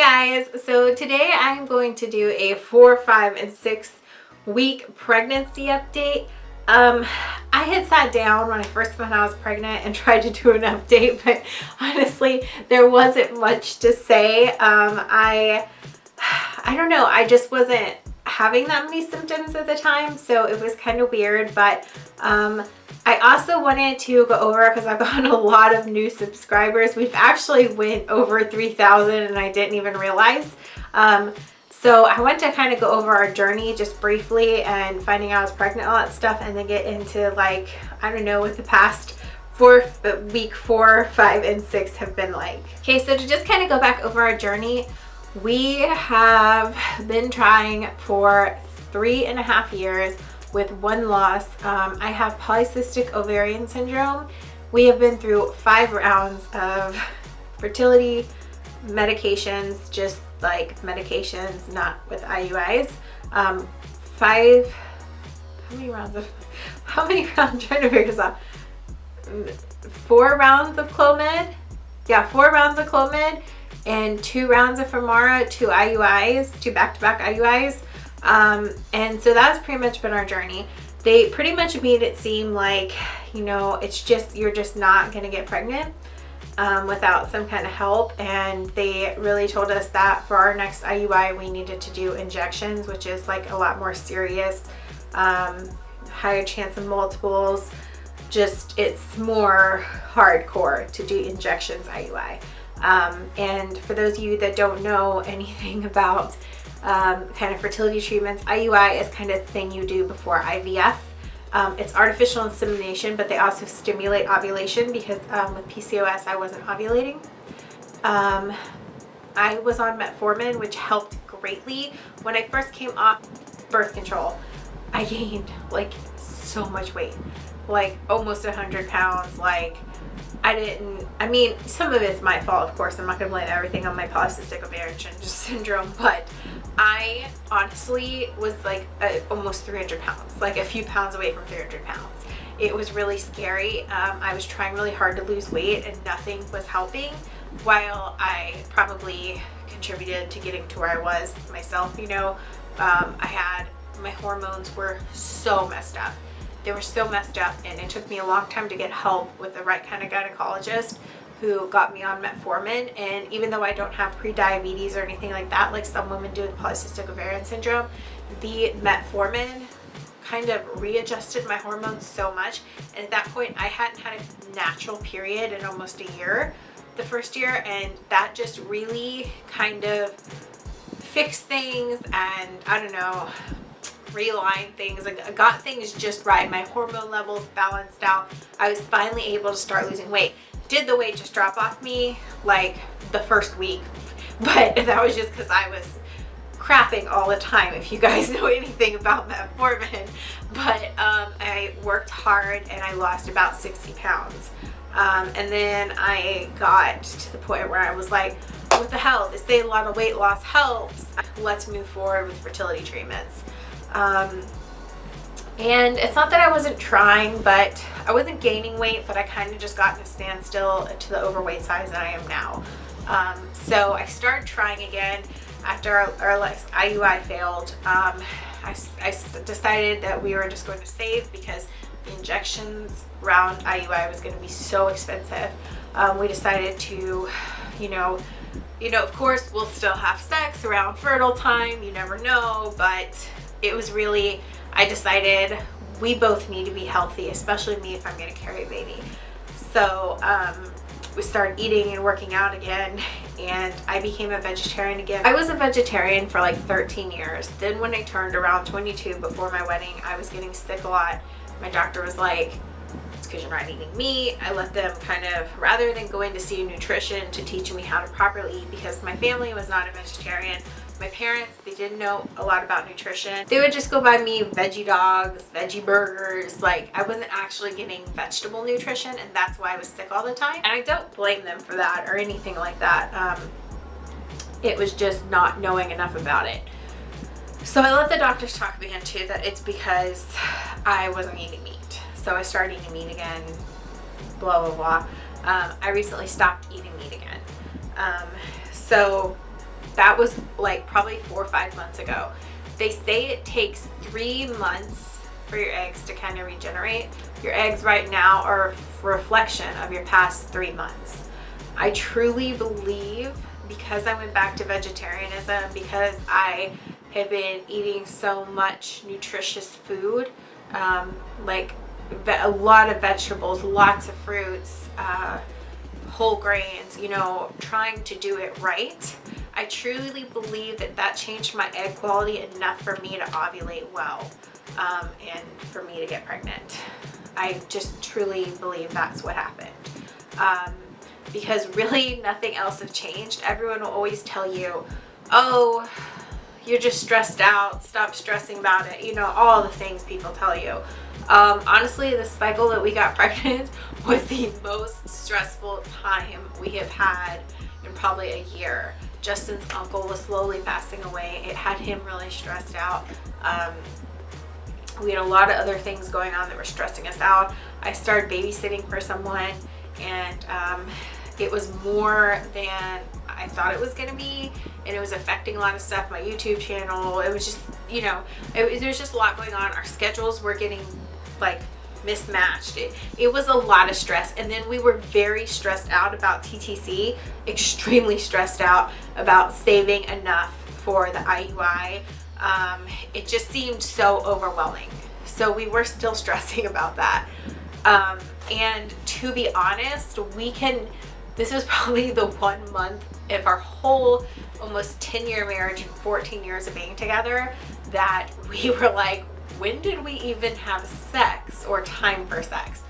guys, so today I'm going to do a 4, 5, and 6 week pregnancy update. I had sat down when I first found out I was pregnant and tried to do an update, but honestly there wasn't much to say. I don't know, I just wasn't having that many symptoms at the time, so it was kind of weird. But I also wanted to go over, because I've gotten a lot of new subscribers. We've actually went over 3,000 and I didn't even realize. So I want to kind of go over our journey just briefly and finding out I was pregnant, all that stuff, and then get into, like, I don't know what the past week 4, 5, and 6 have been like. Okay, so to just kind of go back over our journey, we have been trying for 3.5 years with one loss. I have polycystic ovarian syndrome. We have been through 5 rounds of fertility medications, just like medications, not with IUIs. How many rounds, I'm trying to figure this out. 4 rounds of Clomid. Yeah, 4 rounds of Clomid and 2 rounds of Femara, 2 IUIs, 2 back-to-back IUIs. And so that's pretty much been our journey. They pretty much made it seem like, you know, it's just, you're just not gonna get pregnant without some kind of help. And they really told us that for our next IUI we needed to do injections, which is like a lot more serious, higher chance of multiples. Just, it's more hardcore to do injections IUI. And for those of you that don't know anything about kind of fertility treatments, IUI is kind of the thing you do before IVF. It's artificial insemination, but they also stimulate ovulation, because with PCOS I wasn't ovulating. I was on metformin, which helped greatly. When I first came off birth control, I gained like so much weight, like almost 100 pounds. Like, I mean, some of it's my fault, of course. I'm not gonna blame everything on my polycystic ovarian syndrome, but I honestly was like almost 300 pounds, like a few pounds away from 300 pounds. It was really scary. I was trying really hard to lose weight and nothing was helping, while I probably contributed to getting to where I was myself. You know, my hormones were so messed up. They were so messed up, and it took me a long time to get help with the right kind of gynecologist who got me on metformin. And even though I don't have pre-diabetes or anything like that, like some women do with polycystic ovarian syndrome, the metformin kind of readjusted my hormones so much. And at that point I hadn't had a natural period in almost a year, the first year, and that just really kind of fixed things, and I don't know, realign things. Like, I got things just right. My hormone levels balanced out. I was finally able to start losing weight. Did the weight just drop off me like the first week? But that was just because I was crapping all the time, if you guys know anything about metformin. But I worked hard and I lost about 60 pounds. And then I got to the point where I was like, what the hell? They say a lot of weight loss helps. Let's move forward with fertility treatments. And it's not that I wasn't trying, but I wasn't gaining weight, but I kind of just got in a standstill to the overweight size that I am now. So I started trying again after our last IUI failed. I decided that we were just going to save, because the injections round IUI was going to be so expensive. We decided to, you know, of course we'll still have sex around fertile time, you never know, but it was really, I decided we both need to be healthy, especially me if I'm going to carry a baby. So we started eating and working out again, and I became a vegetarian again. I was a vegetarian for like 13 years. Then when I turned around 22 before my wedding, I was getting sick a lot. My doctor was like, it's because you're not eating meat. I let them kind of, rather than going to see a nutrition to teach me how to properly eat, because my family was not a vegetarian. My parents, they didn't know a lot about nutrition. They would just go buy me veggie dogs, veggie burgers. Like, I wasn't actually getting vegetable nutrition, and that's why I was sick all the time. And I don't blame them for that or anything like that. It was just not knowing enough about it. So I let the doctors talk me into that it's because I wasn't eating meat. So I started eating meat again, blah, blah, blah. I recently stopped eating meat again. So That was like probably 4 or 5 months ago. They say it takes 3 months for your eggs to kind of regenerate. Your eggs right now are a reflection of your past 3 months. I truly believe, because I went back to vegetarianism, because I had been eating so much nutritious food, like a lot of vegetables, lots of fruits, whole grains, you know, trying to do it right. I truly believe that that changed my egg quality enough for me to ovulate well, and for me to get pregnant. I just truly believe that's what happened. Because really nothing else has changed. Everyone will always tell you, oh, you're just stressed out, stop stressing about it, you know, all the things people tell you. Honestly, the cycle that we got pregnant was the most stressful time we have had in probably a year. Justin's uncle was slowly passing away. It had him really stressed out. We had a lot of other things going on that were stressing us out. I started babysitting for someone, and it was more than I thought it was going to be, and it was affecting a lot of stuff, my YouTube channel. It was just, you know, there's just a lot going on. Our schedules were getting like mismatched. It was a lot of stress. And then we were very stressed out about TTC, extremely stressed out about saving enough for the IUI. It just seemed so overwhelming. So we were still stressing about that. And to be honest, this was probably the 1 month of our whole almost 10-year marriage and 14 years of being together that we were like, when did we even have sex or time for sex?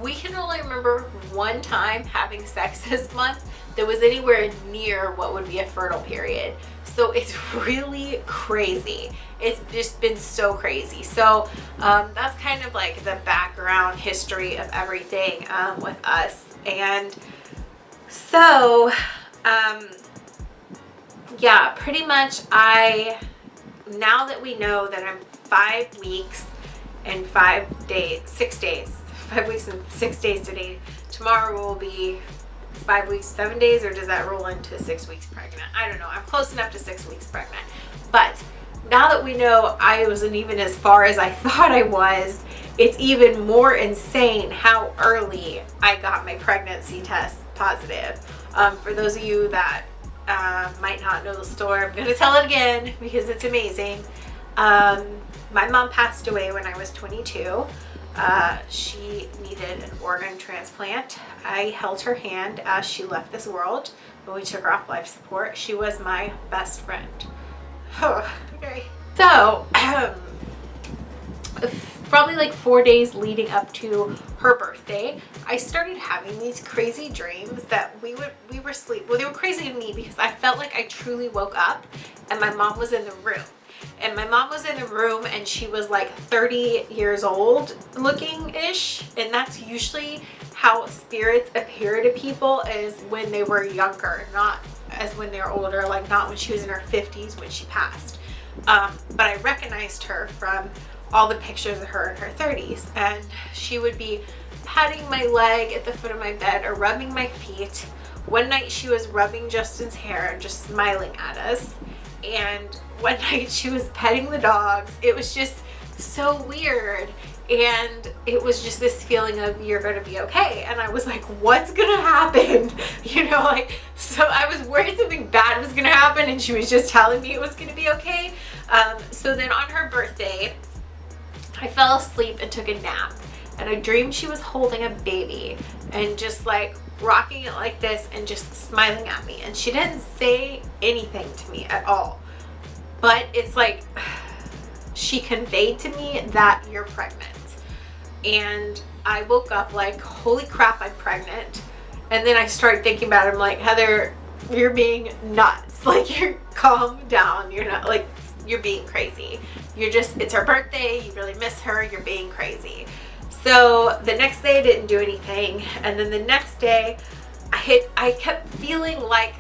We can only remember one time having sex this month that was anywhere near what would be a fertile period. So it's really crazy. It's just been so crazy. So that's kind of like the background history of everything with us. And so yeah, pretty much now that we know that I'm 5 weeks and 6 days, 5 weeks and 6 days today, tomorrow will be 5 weeks, 7 days, or does that roll into 6 weeks pregnant? I don't know. I'm close enough to 6 weeks pregnant. But now that we know I wasn't even as far as I thought I was, it's even more insane how early I got my pregnancy test positive. For those of you that might not know the story, I'm going to tell it again because it's amazing. My mom passed away when I was 22. She needed an organ transplant. I held her hand as she left this world when we took her off life support. She was my best friend. Oh, okay. So, probably like 4 days leading up to her birthday, I started having these crazy dreams that we were asleep. Well, they were crazy to me because I felt like I truly woke up and my mom was in the room. And my mom was in the room and she was like 30 years old looking-ish. And that's usually how spirits appear to people, is when they were younger, not as when they're older, like not when she was in her 50s when she passed. But I recognized her from all the pictures of her in her 30s. And she would be patting my leg at the foot of my bed or rubbing my feet. One night she was rubbing Justin's hair and just smiling at us. And one night she was petting the dogs. It was just so weird. And it was just this feeling of, you're going to be okay. And I was like, what's going to happen? You know, like, so I was worried something bad was going to happen and she was just telling me it was going to be okay. So then on her birthday, I fell asleep and took a nap. And I dreamed she was holding a baby and just like rocking it like this and just smiling at me. And she didn't say anything to me at all. But it's like, she conveyed to me that you're pregnant. And I woke up like, holy crap, I'm pregnant. And then I started thinking about it. I'm like, Heather, you're being nuts. Like, you're calm down. You're not like, you're being crazy. You're just, it's her birthday. You really miss her. You're being crazy. So the next day I didn't do anything. And then the next day I kept feeling like,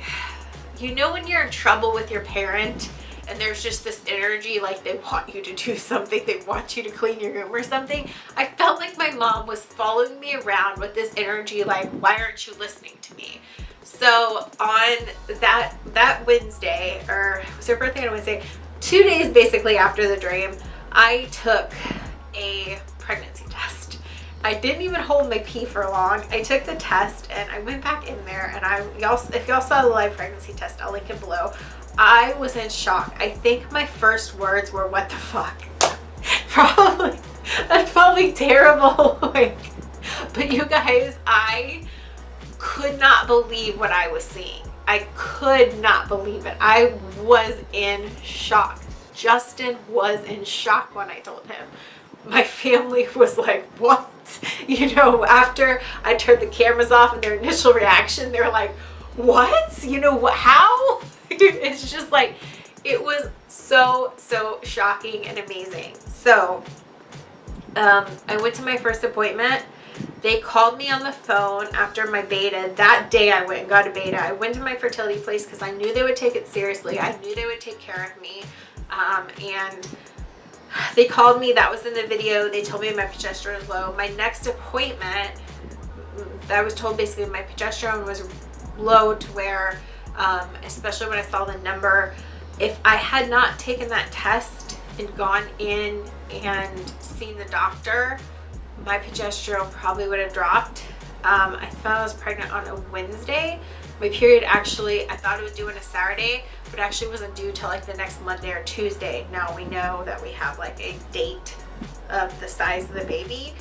you know, when you're in trouble with your parent and there's just this energy like they want you to do something, they want you to clean your room or something. I felt like my mom was following me around with this energy like, why aren't you listening to me? So on that Wednesday, or was her birthday on Wednesday, 2 days basically after the dream, I took a pregnancy test. I didn't even hold my pee for long. I took the test and I went back in there, and if y'all saw the live pregnancy test, I'll link it below. I was in shock. I think my first words were, "What the fuck?" Probably. That's probably terrible. But you guys, I could not believe what I was seeing. I could not believe it. I was in shock. Justin was in shock when I told him. My family was like, what? You know, after I turned the cameras off and their initial reaction, they were like, what? You know, what? How? It's just like, it was so shocking and amazing. So I went to my first appointment. They called me on the phone after my beta. That day I went and got a beta. I went to my fertility place because I knew they would take it seriously. I knew they would take care of me. And they called me. That was in the video. They told me my progesterone was low. My next appointment, I was told basically my progesterone was low to where, especially when I saw the number, if I had not taken that test and gone in and seen the doctor, my progesterone probably would have dropped. I found I was pregnant on a Wednesday. My period actually, I thought it was due on a Saturday, but actually wasn't due till like the next Monday or Tuesday. Now we know that we have like a date of the size of the baby.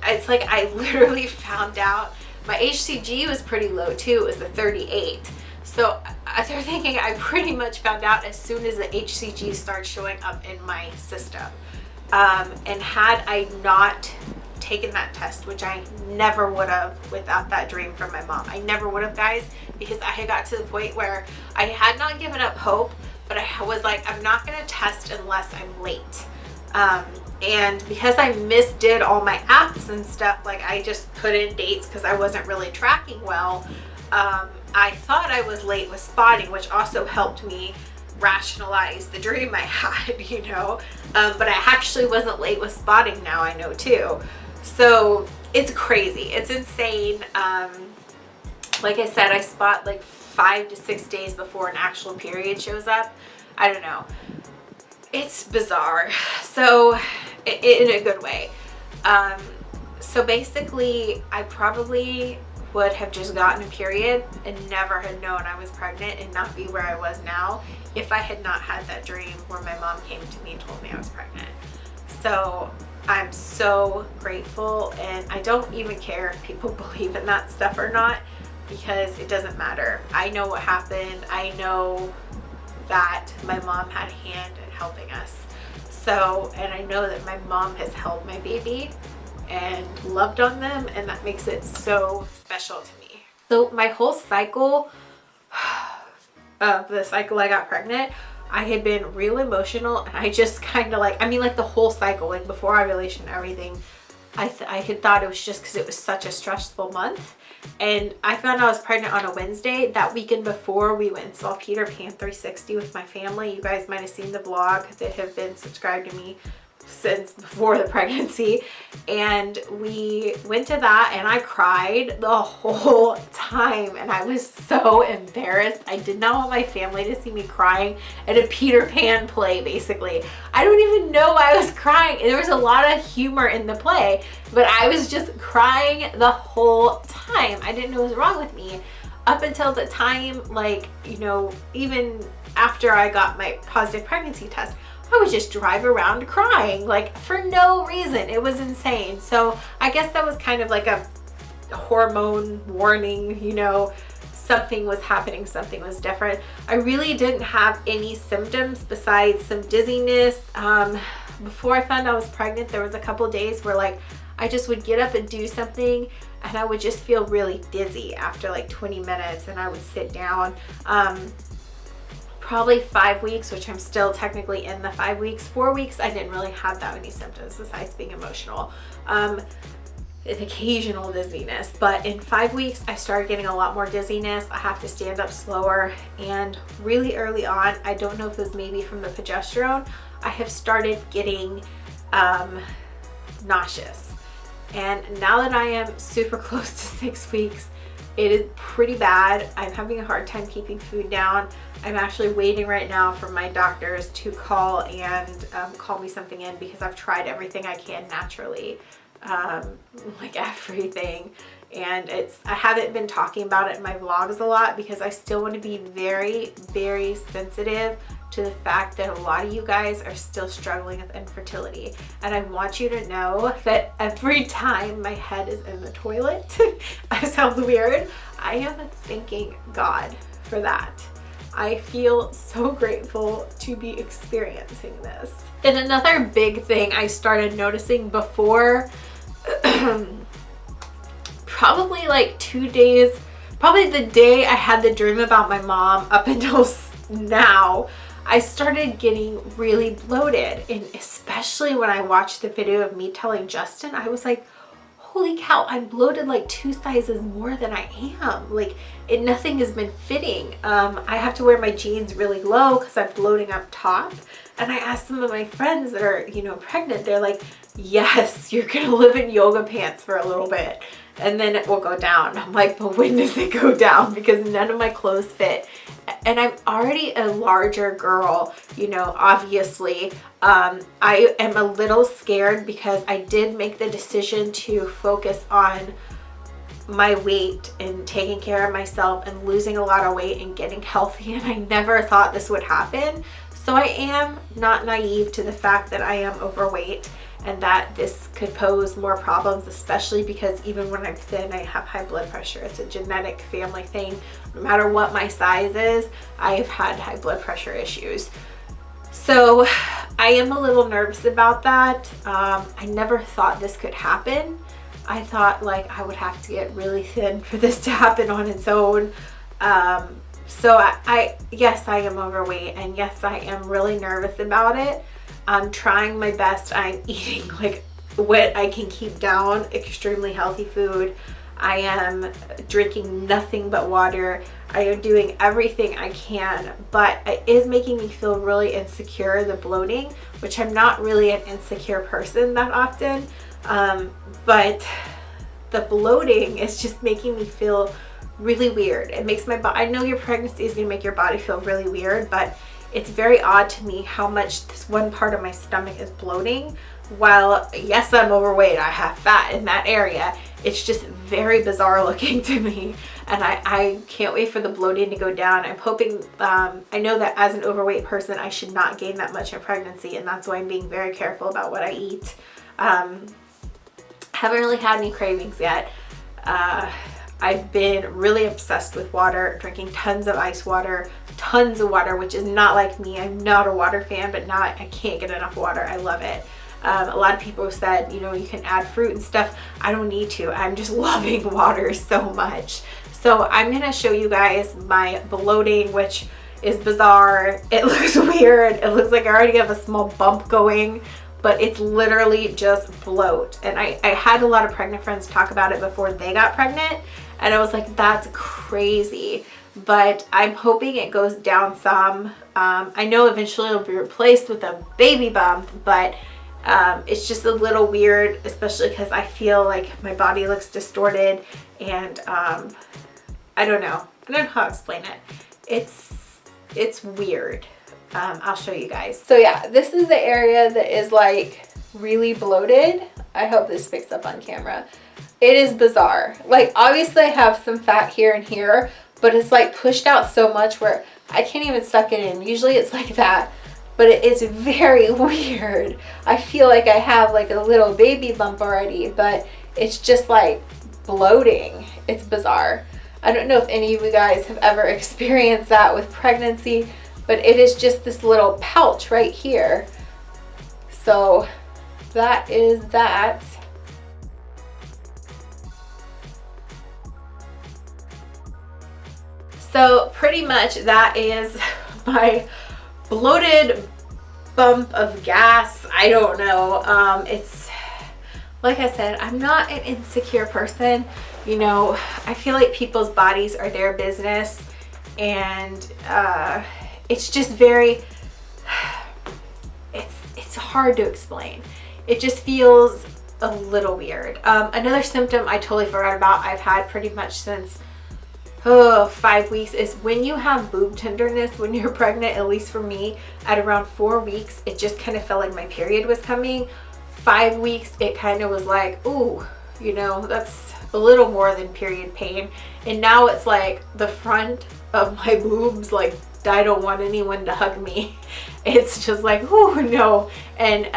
It's like I literally found out my HCG was pretty low too. It was the 38. So they're thinking I pretty much found out as soon as the HCG started showing up in my system. And had I not taken that test, which I never would have without that dream from my mom. I never would have, guys, because I had got to the point where I had not given up hope, but I was like, I'm not going to test unless I'm late. And because I misdid all my apps and stuff, like I just put in dates because I wasn't really tracking well. I thought I was late with spotting, which also helped me rationalize the dream I had, you know, but I actually wasn't late with spotting, now I know too. So it's crazy, it's insane. Like I said, I spot like 5 to 6 days before an actual period shows up. I don't know, it's bizarre. So in a good way. So basically I probably would have just gotten a period and never had known I was pregnant and not be where I was now if I had not had that dream where my mom came to me and told me I was pregnant. So I'm so grateful, and I don't even care if people believe in that stuff or not, because it doesn't matter. I know what happened. I know that my mom had a hand in helping us. So, and I know that my mom has held my baby and loved on them, and that makes it so special to me. So my whole cycle of the cycle I got pregnant, I had been real emotional, and I just kind of like, I mean like the whole cycle, like before ovulation and everything, I had thought it was just because it was such a stressful month. And I found I was pregnant on a Wednesday. That weekend before, we went and saw Peter Pan 360 with my family. You guys might have seen the vlog that have been subscribed to me since before the pregnancy, and we went to that, and I cried the whole time, and I was so embarrassed. I did not want my family to see me crying at a Peter Pan play. Basically, I don't even know why I was crying, and there was a lot of humor in the play, but I was just crying the whole time. I didn't know what was wrong with me up until the time, like, you know, even after I got my positive pregnancy test, I would just drive around crying, like for no reason. It was insane. So I guess that was kind of like a hormone warning, you know, something was happening, something was different. I really didn't have any symptoms besides some dizziness. Before I found out I was pregnant, there was a couple days where like I just would get up and do something and I would just feel really dizzy after like 20 minutes, and I would sit down. Probably 5 weeks, which I'm still technically in the 5 weeks. 4 weeks, I didn't really have that many symptoms besides being emotional. An occasional dizziness, but in 5 weeks, I started getting a lot more dizziness. I have to stand up slower, and really early on, I don't know if it was maybe from the progesterone, I have started getting nauseous. And now that I am super close to 6 weeks, It is pretty bad. I'm having a hard time keeping food down. I'm actually waiting right now for my doctors to call and call me something in, because I've tried everything I can naturally, like everything. And I haven't been talking about it in my vlogs a lot because I still want to be very, very sensitive to the fact that a lot of you guys are still struggling with infertility. And I want you to know that every time my head is in the toilet, it sounds weird, I am thanking God for that. I feel so grateful to be experiencing this. And another big thing I started noticing before, probably like 2 days, probably the day I had the dream about my mom up until now, I started getting really bloated. And especially when I watched the video of me telling Justin, I was like, holy cow, I'm bloated like 2 sizes more than I am. Like, nothing has been fitting. I have to wear my jeans really low because I'm bloating up top. And I asked some of my friends that are, you know, pregnant, they're like, yes, you're gonna live in yoga pants for a little bit and then it will go down. I'm like, but when does it go down? Because none of my clothes fit. And I'm already a larger girl, you know, obviously. I am a little scared because I did make the decision to focus on my weight and taking care of myself and losing a lot of weight and getting healthy, and I never thought this would happen. So I am not naive to the fact that I am overweight and that this could pose more problems, especially because even when I'm thin, I have high blood pressure. It's a genetic family thing. No matter what my size is, I've had high blood pressure issues. So I am a little nervous about that. I never thought this could happen. I thought like I would have to get really thin for this to happen on its own. So yes, I am overweight, and yes, I am really nervous about it. I'm trying my best. I'm eating like what I can keep down, extremely healthy food. I am drinking nothing but water. I am doing everything I can, but it is making me feel really insecure, the bloating, which I'm not really an insecure person that often. But the bloating is just making me feel really weird. It makes my body, I know your pregnancy is gonna make your body feel really weird, but it's very odd to me how much this one part of my stomach is bloating. While yes, I'm overweight, I have fat in that area, it's just very bizarre looking to me. And I can't wait for the bloating to go down. I'm hoping, I know that as an overweight person, I should not gain that much in pregnancy, and that's why I'm being very careful about what I eat. Haven't really had any cravings yet. I've been really obsessed with water, drinking tons of ice water, tons of water, which is not like me. I'm not a water fan, but I can't get enough water. I love it. A lot of people said, you know, you can add fruit and stuff. I don't need to. I'm just loving water so much. So I'm going to show you guys my bloating, which is bizarre. It looks weird. It looks like I already have a small bump going, but it's literally just bloat. And I had a lot of pregnant friends talk about it before they got pregnant, and I was like, that's crazy. But I'm hoping it goes down some. I know eventually it'll be replaced with a baby bump, but it's just a little weird, especially because I feel like my body looks distorted, and I don't know. I don't know how to explain it. It's weird. I'll show you guys. So yeah, this is the area that is like really bloated. I hope this picks up on camera. It is bizarre. Like, obviously I have some fat here and here, but it's like pushed out so much where I can't even suck it in. Usually it's like that, but it is very weird. I feel like I have like a little baby bump already, but it's just like bloating. It's bizarre. I don't know if any of you guys have ever experienced that with pregnancy, but it is just this little pouch right here. So that is that. So pretty much that is my bloated bump of gas. I don't know. It's like I said, I'm not an insecure person. You know, I feel like people's bodies are their business, and it's just very, it's hard to explain. It just feels a little weird. Another symptom I totally forgot about, I've had pretty much since 5 weeks is when you have boob tenderness when you're pregnant. At least for me, at around 4 weeks, it just kind of felt like my period was coming. 5 weeks, it kind of was like, ooh, you know, that's a little more than period pain. And now it's like the front of my boobs, like I don't want anyone to hug me. It's just like, oh no. And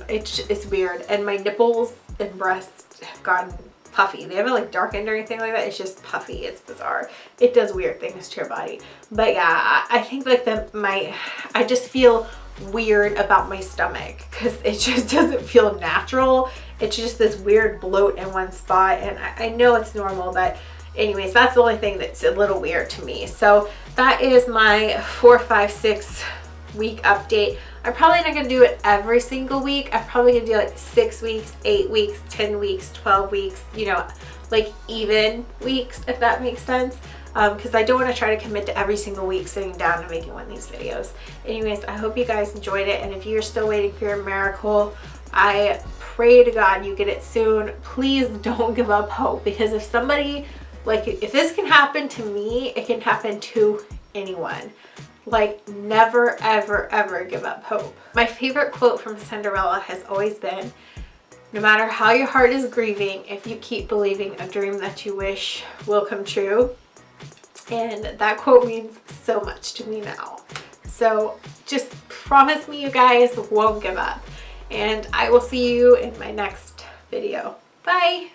it's weird. And my nipples and breasts have gotten puffy. They haven't like darkened or anything like that. It's just puffy. It's bizarre. It does weird things to your body. But yeah, I think like I just feel weird about my stomach because it just doesn't feel natural. It's just this weird bloat in one spot, and I know it's normal, but anyways, that's the only thing that's a little weird to me. So that is my 4, 5, 6 week update. I'm probably not gonna do it every single week. I'm probably gonna do like 6 weeks, 8 weeks, 10 weeks, 12 weeks, you know, like even weeks, if that makes sense. Because I don't want to try to commit to every single week sitting down and making one of these videos. Anyways, I hope you guys enjoyed it, and if you're still waiting for your miracle, I pray to God you get it soon. Please don't give up hope, because if somebody, like, if this can happen to me, it can happen to anyone. Like, never, ever, ever give up hope. My favorite quote from Cinderella has always been, no matter how your heart is grieving, if you keep believing, a dream that you wish will come true. And that quote means so much to me now. So just promise me you guys won't give up. And I will see you in my next video. Bye.